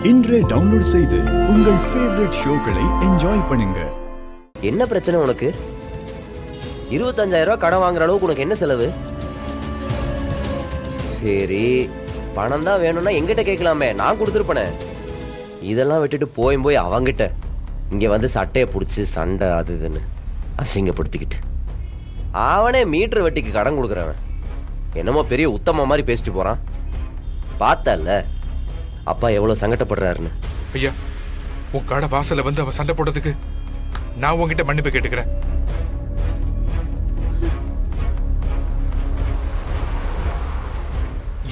இன்றே டவுன்லோட் செய்து உங்கள் ஃபேவரட் ஷோக்களை என்ஜாய் பண்ணுங்க. என்ன பிரச்சனை உனக்கு? 25,000 ரூபாய் கடன் வாங்குற அளவுக்கு உனக்கு என்ன செலவு? சரி, பணம் தான் வேணும்னா எங்கிட்ட கேட்கலாமே, நான் கொடுத்துருப்பேனே. இதெல்லாம் விட்டுட்டு போய் அவங்கிட்ட இங்க வந்து சட்டையை பிடிச்சி சண்டை அது இதுன்னு அசிங்கப்படுத்திக்கிட்டு அவனே மீட்டர் வெட்டிக்கு கடன் கொடுக்குறவன் என்னமோ பெரிய உத்தம மாதிரி பேசிட்டு போறான். பார்த்தல்ல அப்பா எவ்வளவு சங்கடப்படுறாருன்னு. ஐயா, உன் கடை வாசல்ல வந்து அவன் சண்டை போட்டதுக்கு நான் உன்கிட்ட மன்னிப்பு கேட்டுக்கிறேன்.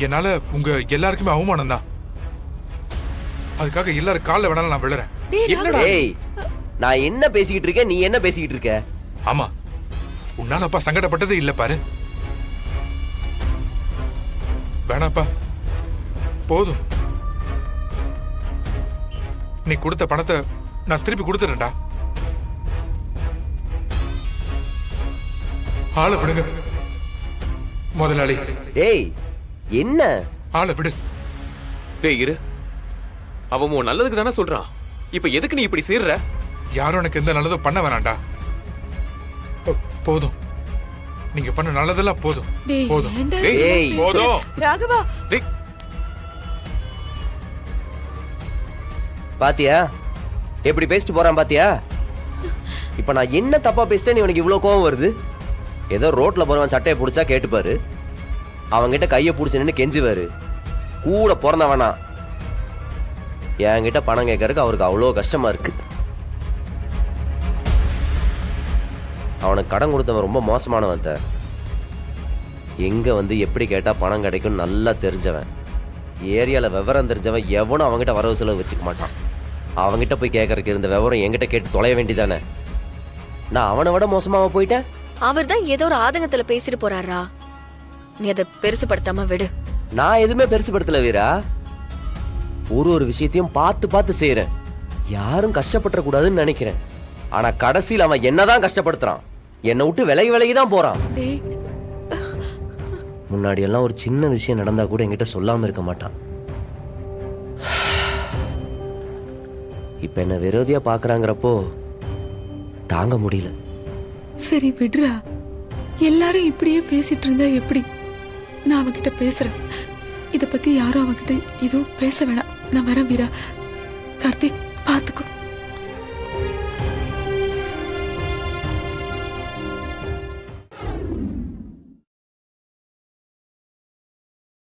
என்னால உங்க எல்லாருக்குமே அவமானம் தான். அதுக்காக எல்லாரும் காலில் வேணாலும் நான் விழுறேன். ஏய், நான் என்ன பேசிக்கிட்டு இருக்கேன், நீ என்ன பேசிக்கிட்டு இருக்க? ஆமா, உன்னால அப்பா சங்கடப்பட்டது இல்ல பாரு. வேணாப்பா, போதும். நீ கொடுத்த பணத்தை நான் திருப்பி கொடுத்துறேன்டா. ஆளை விடுங்க முதலாளி. ஏய், என்ன ஆளை விடு. டேய் இரு, அவன் உன் நல்லதுக்கு தானே சொல்றான். இப்ப எதுக்கு நீ இப்படி செய்யற? யாரும் எனக்கு எந்த நல்லதோ பண்ண வேணாண்டா. போதும், நீங்க பண்ண நல்லதெல்லாம் போதும். போதும் போதும். ராகவா, பாத்தியா எப்படி பேசிட்டு போறான்? பாத்தியா இப்ப நான் என்ன தப்பா பேசிட்டேன்னு இவனுக்கு இவ்வளவு கோவம் வருது? ஏதோ ரோட்ல போறவன் சட்டையை பிடிச்சா கேட்டுப்பாரு, அவங்கிட்ட கையை பிடிச்சு நின்று கெஞ்சுவாரு. கூட பிறந்தவனா என்கிட்ட பணம் கேட்கறதுக்கு அவருக்கு அவ்வளோ கஷ்டமா இருக்கு. அவனுக்கு கடன் கொடுத்தவன் ரொம்ப மோசமானவன். எங்க வந்து எப்படி கேட்டா பணம் கிடைக்கும் நல்லா தெரிஞ்சவன். ஏரியால விவரம் தெரிஞ்சவன் எவனும் அவங்ககிட்ட வரவு செலவு வச்சுக்க மாட்டான். அவங்ககிட்ட போய் கேட்கறதுக்கு இருந்த விவரம் என்கிட்ட கேட்டு தொலைய வேண்டியதானே. நான் அவனை விட மோசமாவ போயிட்டேன். அவர் தான் ஏதோ ஒரு ஆதங்கத்துல பேசிட்டு போறாரா, நீ அதை பெருசுபடுத்தாம விடு. நான் எதுவுமே பெருசுபடுத்தல வீரா. ஒரு விஷயத்தையும் பார்த்து பார்த்து செய்யறேன். யாரும் கஷ்டப்பட கூடாதுன்னு நினைக்கிறேன். ஆனா கடைசியில் அவன் என்னதான் கஷ்டப்படுத்துறான். என்னை விட்டு விலகி தான் போறான். முன்னாடி எல்லாம் ஒரு சின்ன விஷயம் நடந்தா கூட என்கிட்ட சொல்லாம இருக்க மாட்டான். இப்ப என்ன விரோதியா பாக்குறாங்கிறப்போ தாங்க முடியல. சரி விடுறா, எல்லாரும் இப்படியே பேசிட்டு இருந்தா எப்படி? நான் அவன்கிட்ட பேசுறேன். இத பத்தி யாரும் அவன்கிட்ட எதுவும் பேச வேணாம். நான் வரேன் வீரா. கார்த்திக், பாத்துக்கோ.